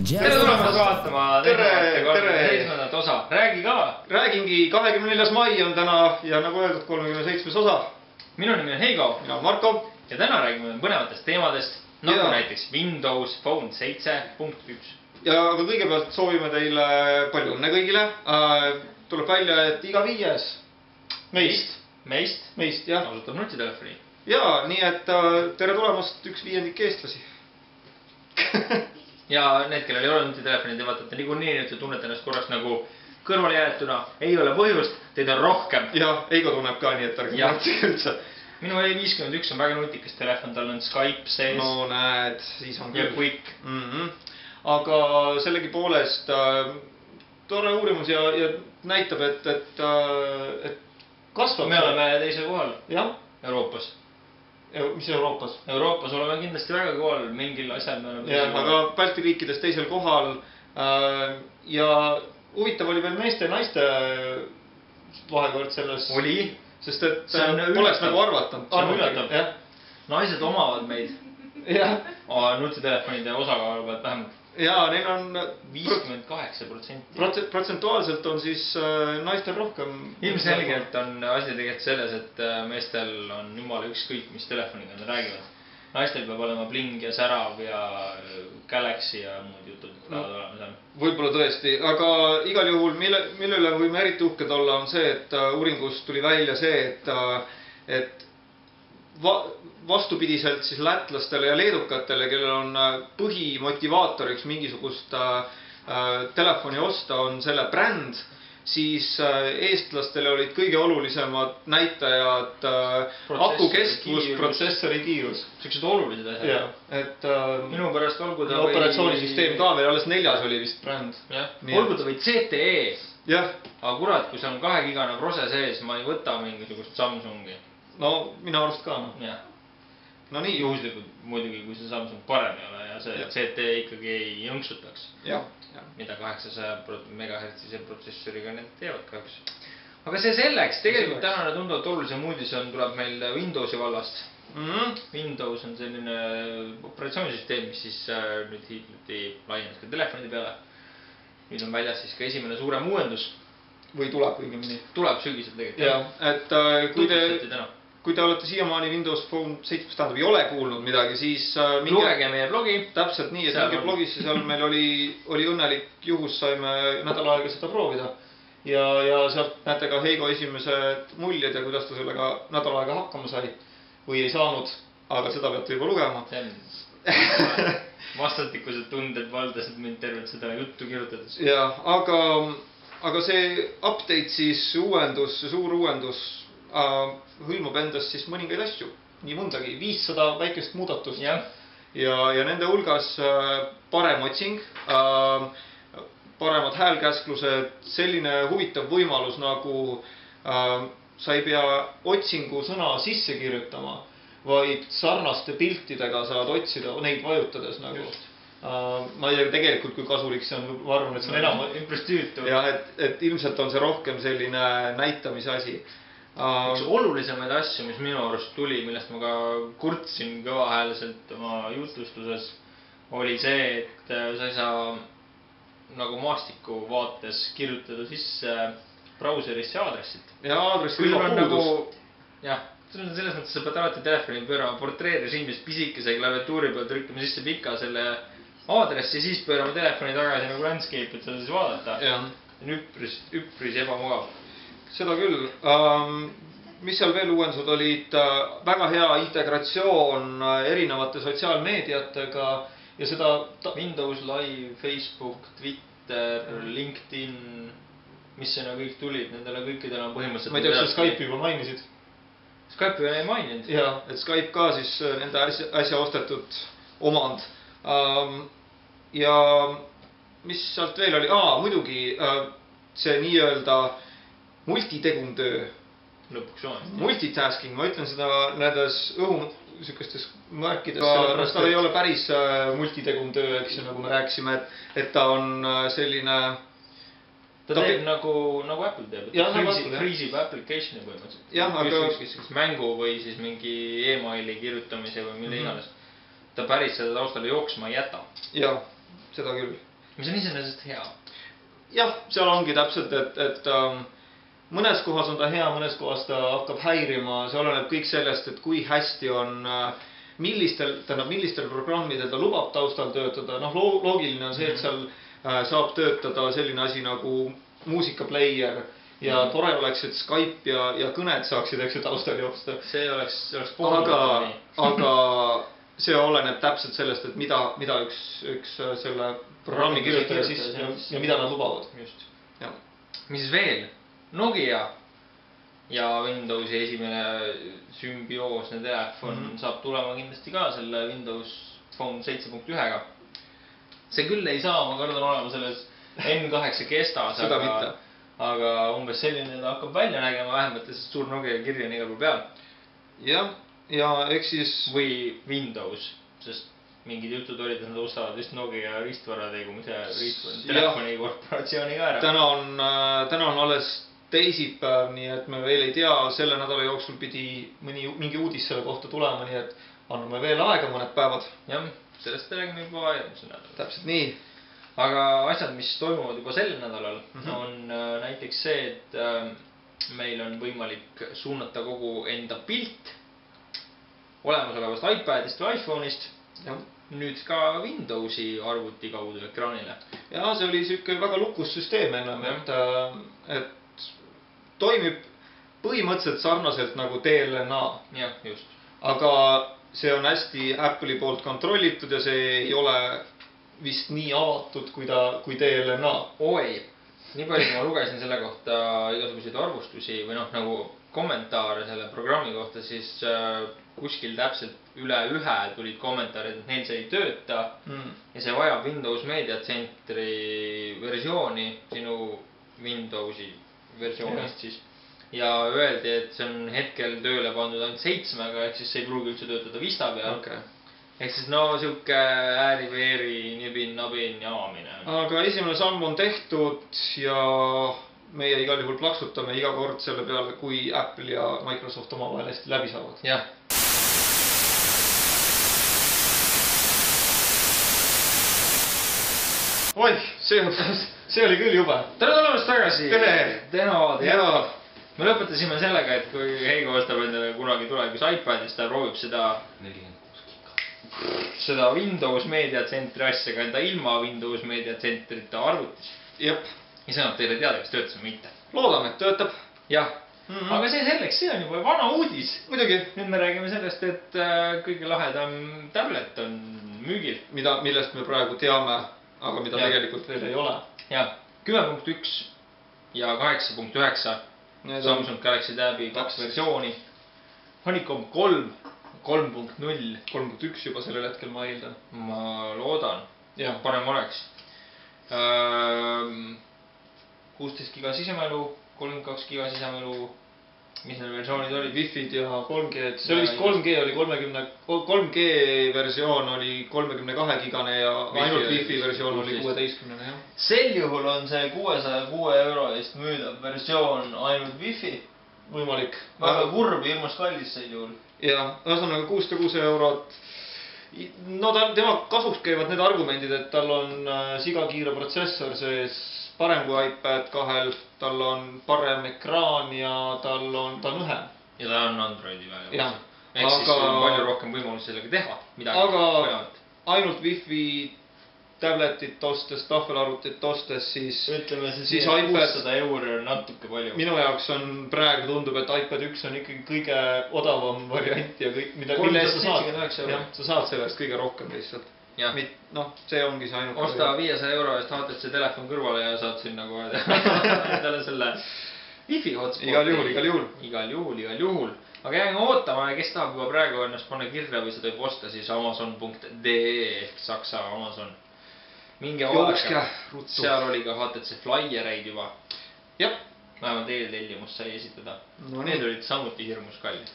tere tulemast vaatama 47. osa. Räägi ka! Räägingi, 24. mai on täna ja nagu öeldud 37. osa. Minu nimi on Heigo. Mina olen Marko. Ja täna räägime põnevatest teemadest, nagu näiteks Windows Phone 7.1. Ja aga kõigepealt soovime teile palju õnne kõigile. Tuleb välja, et iga viies meist jah. Kasutab nutitelefoni. Ja nii, et tere tulemast 1/5 eestlasi. Ja need, kellel ei ole nutitelefoni, te vaatate niikuinii, et te tunnete ennast korraks nagu kõrvale jäetuna. Ei ole põhjust, teid on rohkem. Ja Heigo tunneb ka nii, et ärge muretsege üldse. Minu E51 on väga nutikas telefon, tal on Skype sees. No näed, siis on küll. Ja Quick. Aga sellegi poolest tore uurimus ja näitab, et kasvab. Me oleme teisel kohal. Jah. Euroopas. Mis Euroopas? Euroopas oleme kindlasti väga kohal, mingil asjal me oleme teisel kohal. Aga Balti riikides teisel kohal. Ja huvitav oli veel meeste ja naiste vahekord selles. Oli. Sest et poleks nagu arvatanud. See on ületav. Naised omavad meid. Nutitelefonide osakaalu pealt vähemalt. Ja neil on 58%. Protsentuaalselt on siis naistel rohkem. Ilmselgelt on asi tegelikult selles, et meestel on jumala ükskõik, mis telefoniga nad räägivad. Naistel peab olema Bling ja Särav ja Galaxy ja muud jutud. Võib-olla tõesti, aga igal juhul, mille üle võime eriti uhked olla, on see, et uuringust tuli välja see, et vastupidiselt siis lätlastele ja leedukatele, kellel on põhimotivaatoriks mingisugust telefoni osta, on selle bränd, siis eestlastele olid kõige olulisemad näitajad akukestvus, protsessori kiirus. Sellised olulised asjad. Minu pärast olgu ta või... Operatsioonisüsteem ka veel, alles 4. oli vist bränd. Olgu ta või CTE. Jah. Aga kurat, kui see on 2-gigane prose sees, ma ei võta mingisugust Samsungi. No, mina arvast ka. No nii. Juhuslikult muidugi, kui see Samsung parem ei ole ja see CT ikkagi ei jõnksutaks. Mida 800 MHz protsessoriga need teevad kahjuks. Aga see selleks, tegelikult tänane tunduvalt olulisem uudis tuleb meil Windowsi vallast. Windows on selline operatsioonisüsteem, mis siis nüüd hiljuti laienes ka telefonide peale. Nüüd on väljas siis ka esimene suurem uuendus. Või tuleb õigemini. Tuleb sügisel tegelikult. Et kui te olete siiamaani Windows Phone 7 tähendab ei ole kuulnud midagi, siis lugege meie blogi. Täpselt nii, et minge blogisse, seal meil oli õnnelik juhus, saime nädal aega seda proovida. Ja sealt näete ka Heigo esimesed muljed ja kuidas ta sellega nädal aega hakkama sai. Või ei saanud, aga seda peate juba lugema. Vastastikused tunded valdasid mind tervelt seda juttu kirjutades. Ja, aga see update siis uuendus, see suur uuendus hõlmab endast siis mõningaid asju. Nii mõndagi, 500 väikest muudatust. Ja nende hulgas parem otsing, paremad häälkäsklused, selline huvitav võimalus nagu sa ei pea otsingu sõna sisse kirjutama, vaid sarnaste piltidega saad otsida neid vajutades nagu. Ma ei tea tegelikult, kui kasulik see on, ma arvan, et see on enam imprestüütu. Ja et ilmselt on see rohkem selline näitamise asi. Üks olulisemaid asju, mis minu arust tuli, millest ma ka kurtsin kõvahäälselt oma jutustuses, oli see, et sa ei saa nagu maastiku vaates kirjutada sisse brauserisse aadressit. Ja aadressi juba puudus. Jah, selles mõttes sa pead alati telefoni pöörama portreerirežiimis pisikese klaviatuuri peal trükkima sisse pika selle aadressi, siis pöörama telefoni tagasi nagu landscape, et seda siis vaadata. On üpris ebamugav. Seda küll. Mis seal veel uuendused olid? Väga hea integratsioon erinevate sotsiaalmeediatega ja seda... Windows Live, Facebook, Twitter, LinkedIn, mis sinna kõik tulid, nendele kõikidele on põhimõtteliselt... Ma ei tea, kas sa Skype'i juba mainisid? Skype'i ei maininud. Jah, et Skype ka siis nende äsja ostetud omand. Ja mis sealt veel oli? Muidugi see nii-öelda multitegumtöö. Lõpuks on. Multitasking, ma ütlen seda nendes sükestes märkides. Ta ei ole päris multitegumtöö, eks ju, nagu me rääkisime, et ta on selline... Ta teeb nagu Apple teeb. Freeze'ib applicationi põhimõtteliselt. Jah, aga... Mängu või siis mingi emaili kirjutamise või mille iganes. Ta päris seda taustale jooksma ei jäta. Jah, seda küll. mis on iseenesest hea. Jah, seal ongi täpselt, et mõnes kohas on ta hea, mõnes kohas ta hakkab häirima, see oleneb kõik sellest, et kui hästi on, millistel programmidel ta lubab taustal töötada. Noh, loogiline on see, et seal saab töötada selline asi nagu muusikapleier ja tore oleks, et Skype ja kõned saaksid, eks ju, taustal joosta. See oleks aga see oleneb täpselt sellest, et mida üks selle programmi kirjutaja siis ja mida nad lubavad. Just. Mis veel? Nokia ja Windowsi esimene sümbioosne telefon saab tulema kindlasti ka selle Windows Phone 7.1-ga. See küll ei saa, ma kardan olema selles N8 kestas, aga umbes selline ta hakkab välja nägema, vähemalt sest suur Nokia kirja on igal pool peal. Jah, ja eks siis... Või Windows, sest mingid jutud olid, et nad ostavad vist Nokia riistvarrategumise telefoni korporatsiooni ka ära. Täna on alles teisipäev, nii et me veel ei tea, selle nädala jooksul pidi mingi uudis selle kohta tulema, nii et anname veel aega mõned päevad. Jah, sellest räägime juba järgmisel nädalal. Täpselt nii. Aga asjad, mis toimuvad juba sel nädalal, on näiteks see, et meil on võimalik suunata kogu enda pilt olemasolevast iPadist või iPhone'ist nüüd ka Windowsi arvuti kaudu ekraanile. Ja see oli siuke väga lukus süsteem ennem, et toimib põhimõtteliselt sarnaselt nagu DLNA. Jah, just. Aga see on hästi Apple'i poolt kontrollitud ja see ei ole vist nii avatud kui DLNA. Oi, nii palju kui ma lugesin selle kohta igasuguseid arvustusi või nagu kommentaare selle programmi kohta, siis kuskil täpselt üle 1 tulid kommentaarid, et neil see ei tööta ja see vajab Windows Media Centeri versiooni sinu Windowsi versioonist siis. Ja öeldi, et see on hetkel tööle pandud ainult 7-ga, ehk siis see ei pruugi üldse töötada Vista peal. Ehk siis siuke ääri-veeri, nibin-nabin jaamine. Aga esimene samm on tehtud ja meie igal juhul plaksutame iga kord selle peale, kui Apple ja Microsoft omavahel hästi läbi saavad. Jah. Oih, see oli küll jube. Tere tulemast tagasi. Tere. Me lõpetasime sellega, et kui Heigo ostab endale kunagi tulevikus iPadis, ta proovib seda Windows Media Centri asja ka enda ilma Windows Media Centrita arvutis. Jep. Ja see annab teile teada, kas töötas või mitte. Loodame, et töötab. Jah. Aga see selleks, see on juba vana uudis. Muidugi. Nüüd me räägime sellest, et kõige lahedam tablet on müügil. Millest me praegu teame, aga mida tegelikult veel ei ole. Jah, 10.1 ja 8.9. Samsung Galaxy Tabi 2 versiooni. Honeycomb 3, 3.0. 3.1 juba sellel hetkel ma eeldan. Ma loodan. Jah. Parem oleks. 16 giga sisemelu, 32 giga sisemelu. Mis need versioonid olid? Wi-Fi'd ja 3G. See oli vist 3G oli 3G versioon oli 32 gigane ja ainult Wi-Fi versioon oli 16-ne. Sel juhul on see 606 euro eest müüdav versioon ainult Wi-Fi. Võimalik. Väga kurb, ilmas kallis sel juhul. Ja, ühesõnaga 606 eurot. No tema kasuks käivad need argumendid, et tal on sigakiire protsessor sees, parem kui iPad 2, tal on parem ekraan ja tal on õhem. Ja ta on Androidi vähemalt. Jah. Ehk siis on palju rohkem võimalusi sellega teha. Aga ainult Wi-Fi tabletit ostes, tahvelarvutit ostes, siis... Ütleme, siis 600 euro on natuke palju. Minu jaoks on praegu tundub, et iPad 1 on ikkagi kõige odavam variant ja kõik, mille eest sa saad sellest kõige rohkem lihtsalt. Noh, see ongi see ainult. Osta 500 euro eest HTC telefon kõrvale ja saad siin nagu endale selle Wi-Fi hotspoti. Igal juhul. Aga jääme ootama ja kes tahab juba praegu ennast panna kirja või seda võib osta, siis amazon.de ehk Saksa Amazon. Minge vaadake, seal oli ka HTC Flyereid juba. Jah. Vähemalt eeltellimus sai esitada. Need olid samuti hirmus kallid.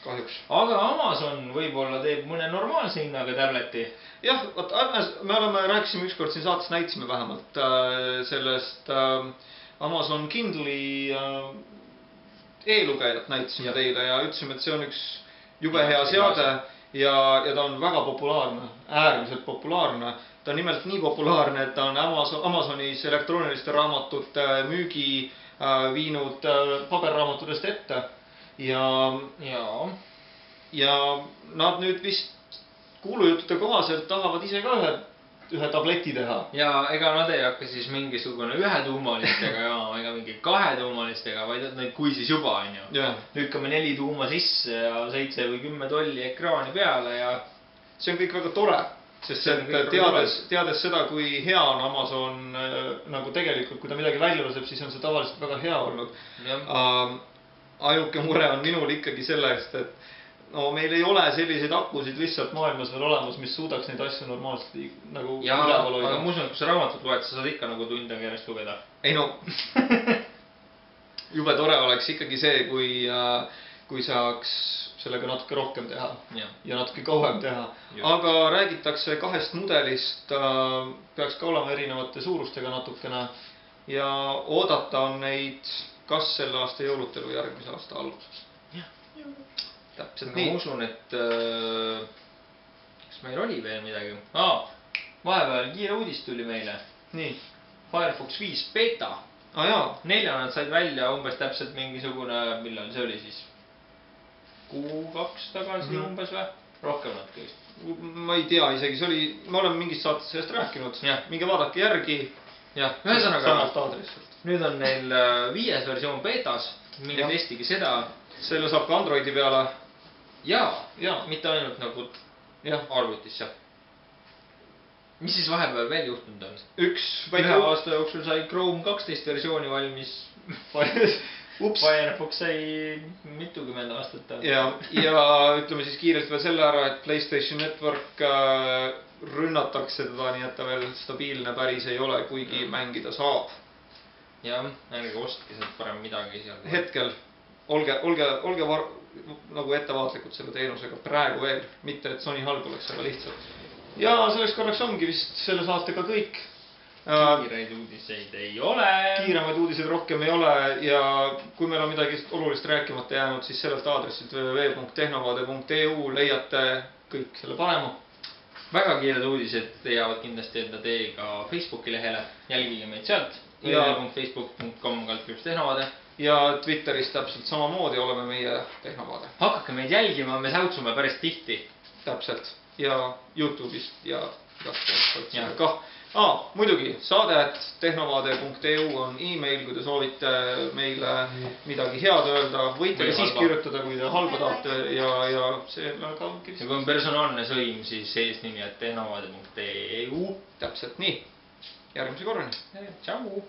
Kahjuks. Aga Amazon võib-olla teeb mõne normaalse hinnaga tableti. Jah, me rääkisime ükskord siin saates, näitasime vähemalt sellest Amazon Kindle'i e-lugejat näitasime teile ja ütlesime, et see on üks jube hea seade ja ta on väga populaarne, äärmiselt populaarne. ta on nimelt nii populaarne, et ta on Amazonis elektrooniliste raamatute müügi viinud paberraamatudest ette ja nad nüüd vist kuulujuttude kohaselt tahavad ise ka ühe tableti teha. Ja ega nad ei hakka siis mingisugune ühetuumalistega jaama ega mingi kahetuumalistega, vaid neid kui siis juba on ju. Lükkame 4 tuuma sisse ja 7 või 10 tolli ekraani peale ja see on kõik väga tore, sest teades seda, kui hea on Amazon nagu tegelikult, kui ta midagi välja laseb, siis on see tavaliselt väga hea olnud. Ainuke mure on minul ikkagi sellest, et no meil ei ole selliseid akusid lihtsalt maailmas veel olemas, mis suudaks neid asju normaalselt nagu üleval hoida. Aga ma usun, et kui sa raamatut loed, sa saad ikka nagu tund aega järjest lugeda. Ei no, jube tore oleks ikkagi see, kui saaks sellega natuke rohkem teha ja natuke kauem teha. Aga räägitakse 2 mudelist, peaks ka olema erinevate suurustega natukene ja oodata on neid kas selle aasta jõulutel või järgmise aasta alguses. Täpselt nii. Ma usun, et kas meil oli veel midagi? Vahepeal kiire uudis tuli meile. Nii. Firefox 5 beta. 4 nad said välja umbes täpselt mingisugune, millal see oli siis? Kuu 2 tagasi umbes või? Rohkem nad kõigist. Ma ei tea isegi, see oli, me oleme mingist saates sellest rääkinud. Minge vaadake järgi. Ühesõnaga, nüüd on neil 5. versioon betas. Minge testige seda. Selle saab ka Androidi peale. Jaa, mitte ainult nagu arvutisse. Mis siis vahepeal veel juhtunud on? Ühe aasta jooksul sai Chrome 12 versiooni valmis. Firefox sai mitukümmend aastat. Ja ütleme siis kiirelt veel selle ära, et PlayStation Network rünnatakse teda, nii et ta veel stabiilne päris ei ole, kuigi mängida saab. Jah, ärge ostke sealt parem midagi seal. Hetkel, olge nagu ettevaatlikud selle teenusega praegu veel, mitte et Sony halb oleks, aga lihtsalt. Ja selleks korraks ongi vist selle saatega kõik. Kiireid uudiseid ei ole. Kiiremaid uudiseid rohkem ei ole ja kui meil on midagi olulist rääkimata jäänud, siis sellelt aadressilt www.tehnovaade.eu leiate kõik selle parema. Väga kiired uudised leiavad kindlasti enda tee ka Facebooki lehele. Jälgige meid sealt. www.facebook.com/tehnovaade. Ja Twitteris täpselt samamoodi oleme meie Tehnovaade. Hakake meid jälgima, me säutsume päris tihti. Täpselt. Ja YouTube'ist ja kah. Muidugi, saade@tehnovaade.eu on e-mail, kui te soovite meile midagi head öelda. Võite ka siis kirjutada, kui te halba tahate ja see ka ongi. Ja kui on personaalne sõim, siis eesnimi @tehnovaade.eu. Täpselt nii. Järgmise korrani. Tšau.